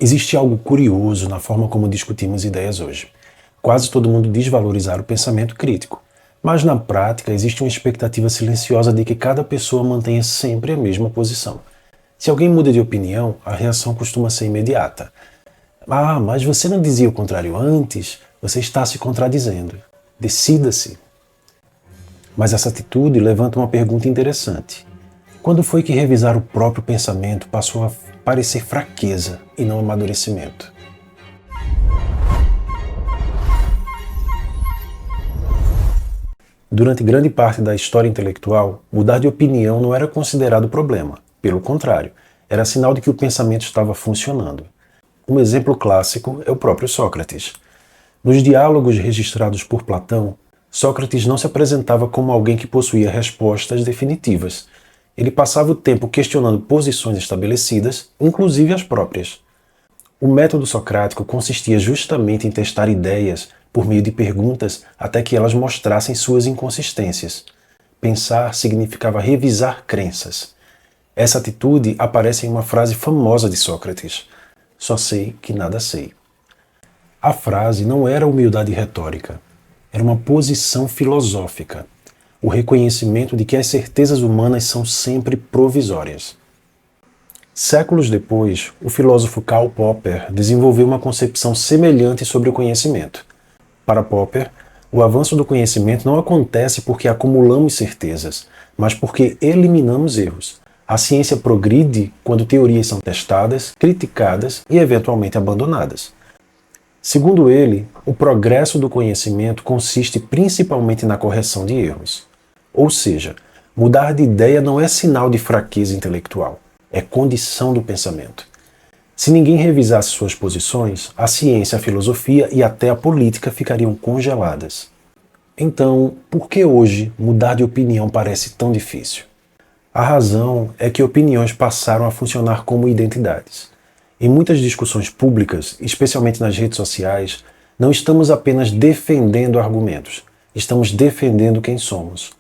Existe algo curioso na forma como discutimos ideias hoje. Quase todo mundo diz valorizar o pensamento crítico, mas na prática existe uma expectativa silenciosa de que cada pessoa mantenha sempre a mesma posição. Se alguém muda de opinião, a reação costuma ser imediata. Ah, mas você não dizia o contrário antes? Você está se contradizendo. Decida-se. Mas essa atitude levanta uma pergunta interessante. Quando foi que revisar o próprio pensamento passou a parecer fraqueza e não amadurecimento? Durante grande parte da história intelectual, mudar de opinião não era considerado problema. Pelo contrário, era sinal de que o pensamento estava funcionando. Um exemplo clássico é o próprio Sócrates. Nos diálogos registrados por Platão, Sócrates não se apresentava como alguém que possuía respostas definitivas. Ele passava o tempo questionando posições estabelecidas, inclusive as próprias. O método socrático consistia justamente em testar ideias por meio de perguntas até que elas mostrassem suas inconsistências. Pensar significava revisar crenças. Essa atitude aparece em uma frase famosa de Sócrates: "Só sei que nada sei". A frase não era humildade retórica, era uma posição filosófica, o reconhecimento de que as certezas humanas são sempre provisórias. Séculos depois, o filósofo Karl Popper desenvolveu uma concepção semelhante sobre o conhecimento. Para Popper, o avanço do conhecimento não acontece porque acumulamos certezas, mas porque eliminamos erros. A ciência progride quando teorias são testadas, criticadas e eventualmente abandonadas. Segundo ele, o progresso do conhecimento consiste principalmente na correção de erros. Ou seja, mudar de ideia não é sinal de fraqueza intelectual, é condição do pensamento. Se ninguém revisasse suas posições, a ciência, a filosofia e até a política ficariam congeladas. Então, por que hoje mudar de opinião parece tão difícil? A razão é que opiniões passaram a funcionar como identidades. Em muitas discussões públicas, especialmente nas redes sociais, não estamos apenas defendendo argumentos, estamos defendendo quem somos.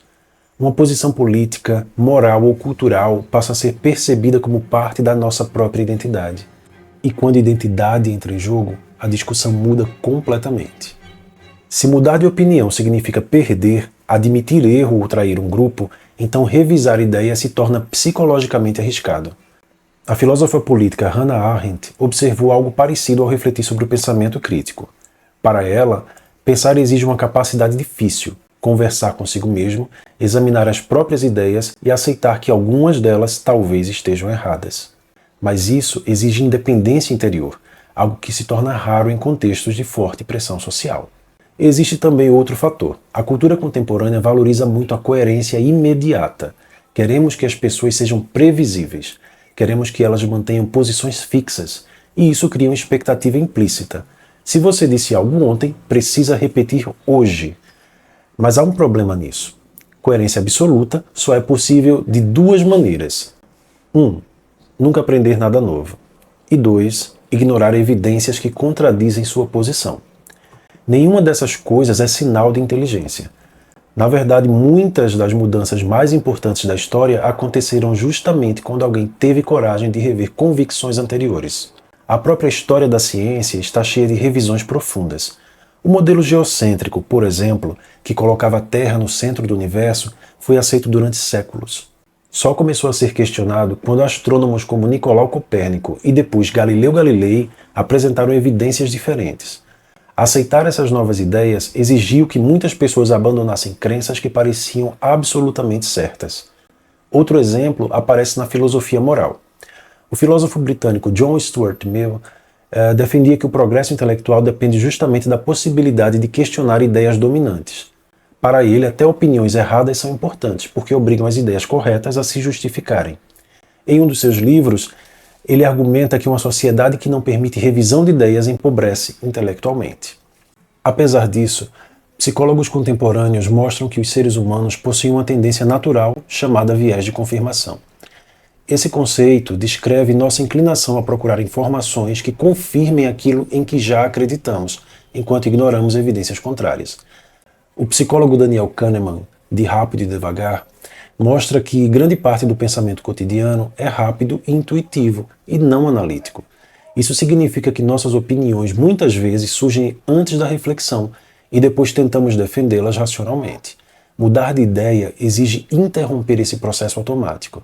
Uma posição política, moral ou cultural passa a ser percebida como parte da nossa própria identidade. E quando a identidade entra em jogo, a discussão muda completamente. Se mudar de opinião significa perder, admitir erro ou trair um grupo, então revisar ideias se torna psicologicamente arriscado. A filósofa política Hannah Arendt observou algo parecido ao refletir sobre o pensamento crítico. Para ela, pensar exige uma capacidade difícil, conversar consigo mesmo, examinar as próprias ideias e aceitar que algumas delas talvez estejam erradas. Mas isso exige independência interior, algo que se torna raro em contextos de forte pressão social. Existe também outro fator. A cultura contemporânea valoriza muito a coerência imediata. Queremos que as pessoas sejam previsíveis. Queremos que elas mantenham posições fixas. E isso cria uma expectativa implícita. Se você disse algo ontem, precisa repetir hoje. Mas há um problema nisso. Coerência absoluta só é possível de duas maneiras. 1. Nunca aprender nada novo. E 2. Ignorar evidências que contradizem sua posição. Nenhuma dessas coisas é sinal de inteligência. Na verdade, muitas das mudanças mais importantes da história aconteceram justamente quando alguém teve coragem de rever convicções anteriores. A própria história da ciência está cheia de revisões profundas. O modelo geocêntrico, por exemplo, que colocava a Terra no centro do universo, foi aceito durante séculos. Só começou a ser questionado quando astrônomos como Nicolau Copérnico e depois Galileu Galilei apresentaram evidências diferentes. Aceitar essas novas ideias exigiu que muitas pessoas abandonassem crenças que pareciam absolutamente certas. Outro exemplo aparece na filosofia moral. O filósofo britânico John Stuart Mill defendia que o progresso intelectual depende justamente da possibilidade de questionar ideias dominantes. Para ele, até opiniões erradas são importantes, porque obrigam as ideias corretas a se justificarem. Em um dos seus livros, ele argumenta que uma sociedade que não permite revisão de ideias empobrece intelectualmente. Apesar disso, psicólogos contemporâneos mostram que os seres humanos possuem uma tendência natural chamada viés de confirmação. Esse conceito descreve nossa inclinação a procurar informações que confirmem aquilo em que já acreditamos, enquanto ignoramos evidências contrárias. O psicólogo Daniel Kahneman, de Rápido e Devagar, mostra que grande parte do pensamento cotidiano é rápido e intuitivo, e não analítico. Isso significa que nossas opiniões muitas vezes surgem antes da reflexão e depois tentamos defendê-las racionalmente. Mudar de ideia exige interromper esse processo automático,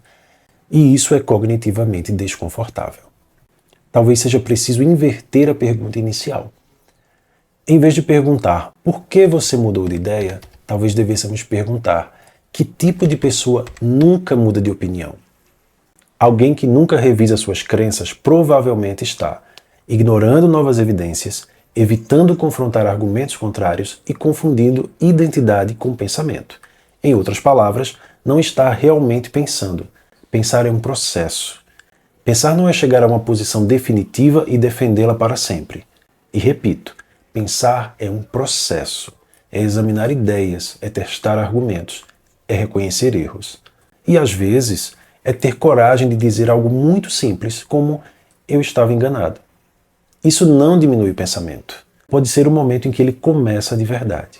e isso é cognitivamente desconfortável. Talvez seja preciso inverter a pergunta inicial. Em vez de perguntar por que você mudou de ideia, talvez devêssemos perguntar que tipo de pessoa nunca muda de opinião. Alguém que nunca revisa suas crenças provavelmente está ignorando novas evidências, evitando confrontar argumentos contrários e confundindo identidade com pensamento. Em outras palavras, não está realmente pensando. Pensar é um processo. Pensar não é chegar a uma posição definitiva e defendê-la para sempre. E repito, pensar é um processo. É examinar ideias, é testar argumentos, é reconhecer erros. E às vezes, é ter coragem de dizer algo muito simples, como eu estava enganado. Isso não diminui o pensamento. Pode ser o momento em que ele começa de verdade.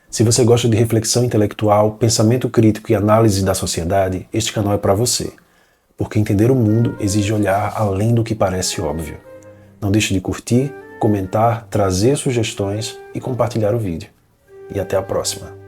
Se você gosta de reflexão intelectual, pensamento crítico e análise da sociedade, este canal é para você. Porque entender o mundo exige olhar além do que parece óbvio. Não deixe de curtir, comentar, trazer sugestões e compartilhar o vídeo. E até a próxima.